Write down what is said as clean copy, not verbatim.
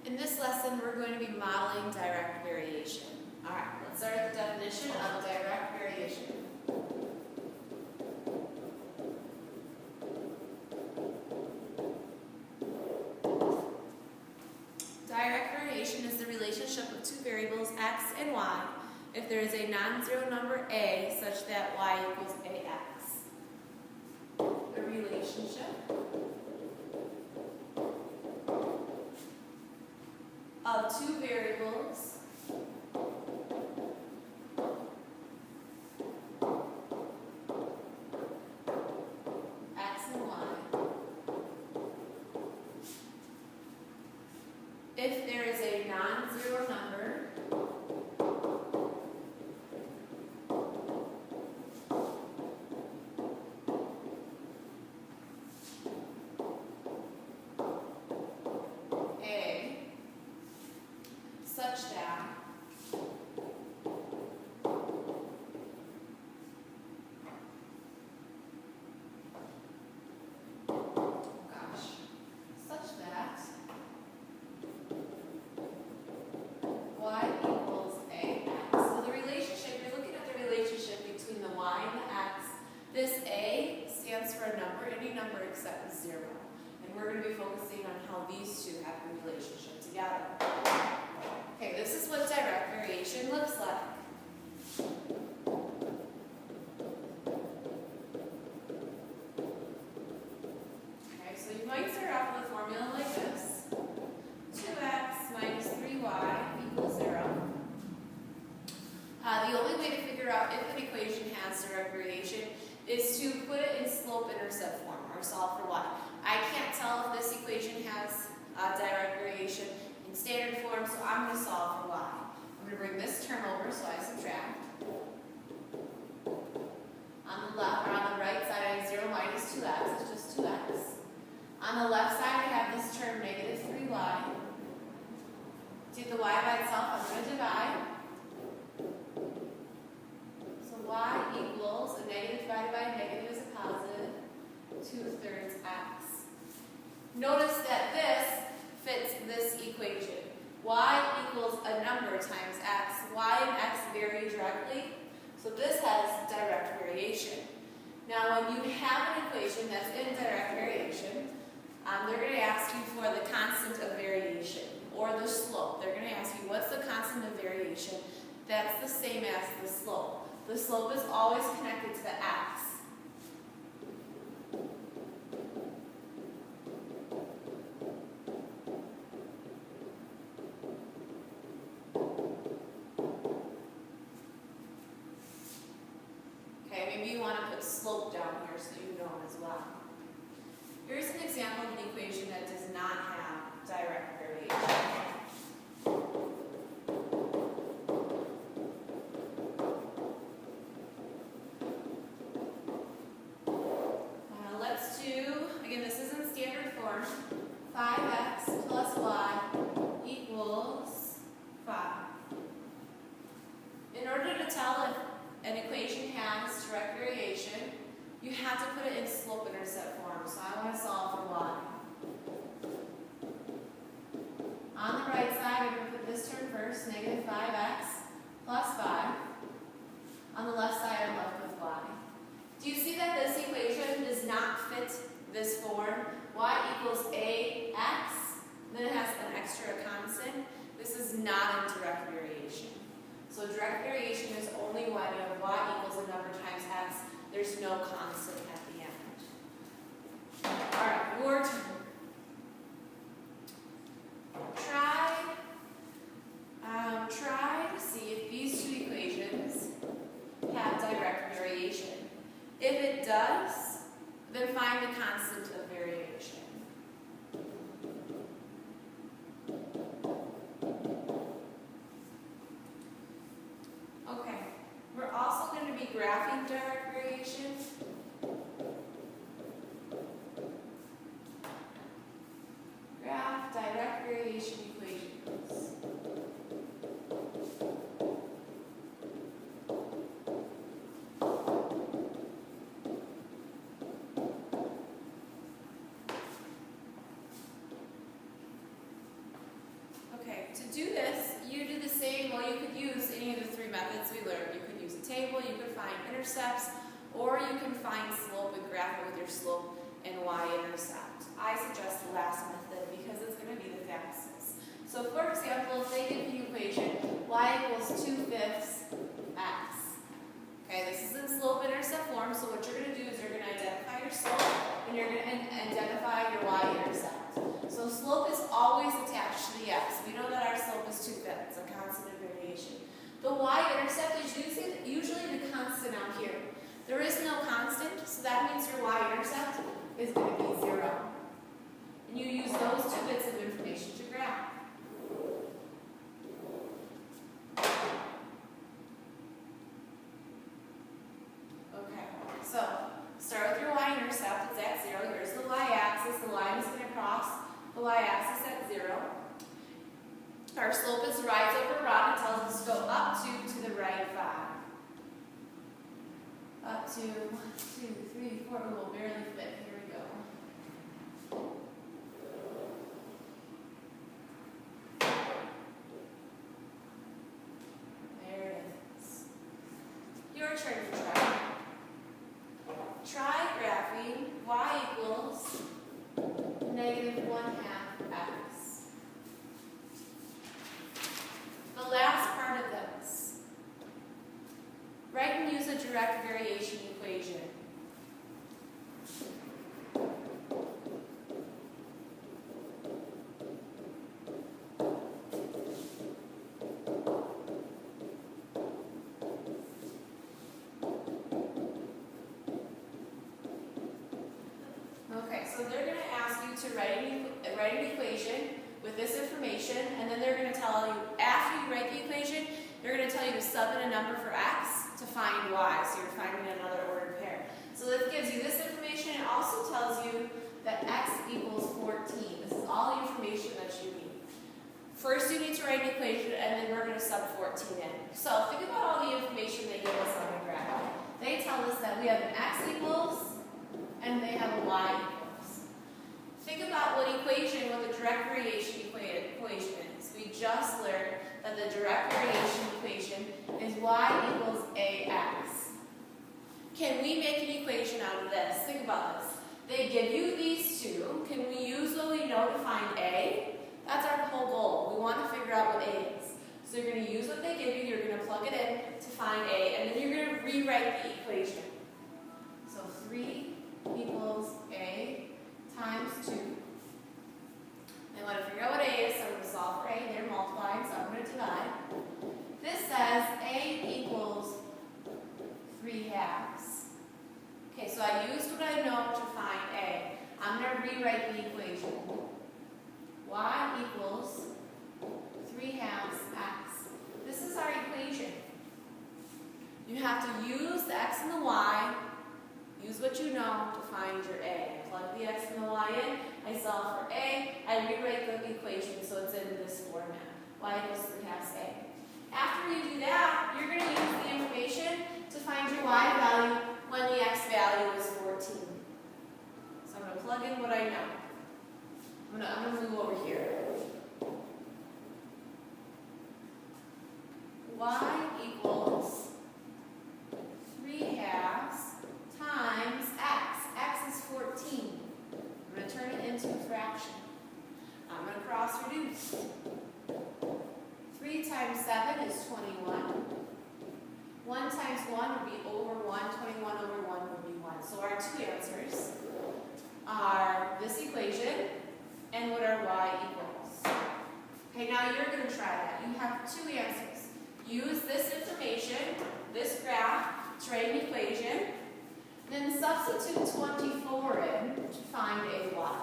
In this lesson, we're going to be modeling direct variation. All right, let's start with the definition of direct variation. Direct variation is the relationship of two variables x and y if there is a non-zero number a such that y equals ax. The relationship of two variables x and y if there is a non-zero number a such that such that y equals ax. So the relationship, you're looking at the relationship between the y and the x. This a stands for a number, any number except 0. And we're going to be focusing on how these two have a relationship together. Okay, this is what direct variation looks like. Okay, so you might start off with a formula like this. 2x minus 3y equals 0. The only way to figure out if an equation has direct variation is to put it in slope-intercept form or solve for y. I can't tell if this equation has direct variation in standard form, so I'm going to solve for y. I'm going to bring this term over, so I subtract. On the left, or on the right side, I have 0 minus 2x, it's just 2x. On the left side, I have this term, negative 3y. To get the y by itself, I'm going to divide. So y equals a negative divided by a negative is a positive, 2/3 x. Notice that this fits this equation. Y equals a number times x. Y and x vary directly, so this has direct variation. Now, when you have an equation that's in direct variation, they're going to ask you for the constant of variation, or the slope. They're going to ask you, what's the constant of variation? That's the same as the slope. The slope is always connected to the x. Okay, maybe you want to put slope down here so you know as well. Here's an example of an equation that does not have direct variation. Let's do, again, this is in standard form, 5x plus y equals 5. In order to tell if an equation has direct variation, you have to put it in slope-intercept form. So I want to solve for y. On the right side, I'm going to put this term first, negative 5x plus 5. On the left side, I'm left with y. Do you see that this equation does not fit this form? Y equals ax, then it has an extra constant. This is not in direct variation. So direct variation is only when you have y equals a number times x. There's no constant at the end. All right, your turn. Try to see if these two equations have direct variation. If it does, then find the constant of variation. Okay, we're also going to be graphing direct variation. intercepts, or you can find slope and graph it with your slope and y-intercept. I suggest the last method because it's going to be the fastest. So for example, if they give you the equation y equals 2/5 x. Okay, this is in slope-intercept form, so what you're going to do is you're going to identify your slope and you're going to identify your y-intercept. So slope is always attached to the x. We know that our slope is 2/5, a constant of variation. The y-intercept is usually the constant out here. There is no constant, so that means your y-intercept is going to be 0. And you use those 2 bits of information to graph. Okay, so start with your y-intercept. It's at 0. Here's the y-axis. The line is going to cross the y-axis at 0. Our slope is rise over rod. It tells us to go up 2 to the right 5. Up to 1, 2, 3, 4. We will barely fit. Here we go. There it is. Your turn to try. Try graphing y equals -1/2 x. The last part of this. Write and use a direct variation equation. Okay, so they're going to ask you to write an equation with this information, and then they're going to tell you, after you write the equation, they're going to tell you to sub in a number for x to find y, so you're finding another ordered pair. So this gives you this information. It also tells you that x equals 14. This is all the information that you need. First, you need to write an equation, and then we're going to sub 14 in. So think about all the information they give us on the graph. They tell us that we have an x equals, and they have a y equals. Think about what the direct variation equation is. We just learned that the direct variation equation is y equals ax. Can we make an equation out of this? Think about this. They give you these two. Can we use what we know to find a? That's our whole goal. We want to figure out what a is. So you're going to use what they give you, you're going to plug it in to find a, and then you're going to rewrite the equation. So 3 equals a times 2. I want to figure out what a is, so I'm going to solve for a. They're multiplying, so I'm going to divide. This says a equals 3/2. Okay, so I used what I know to find a. I'm going to rewrite the equation. Y equals 3/2 x. This is our equation. You have to use the x and the y. Use what you know to find your a. Plug the x and the y in. I solve for a. I rewrite the equation so it's in this format. Y equals 3/2 a. After you do that, you're going to use the information to find your y value when the x value is 14. So I'm going to plug in what I know. I'm going to move over here. Y equals 3/2 times x. X is 14. I'm going to turn it into a fraction. I'm going to cross reduce. 3 times 7 is 21. 1 times 1 would be over 1. 21 over 1 would be 1. So our two answers are this equation and what our y equals. Okay, now you're going to try that. You have two answers. Use this information, this graph, to write an equation, then substitute 24 in to find a y.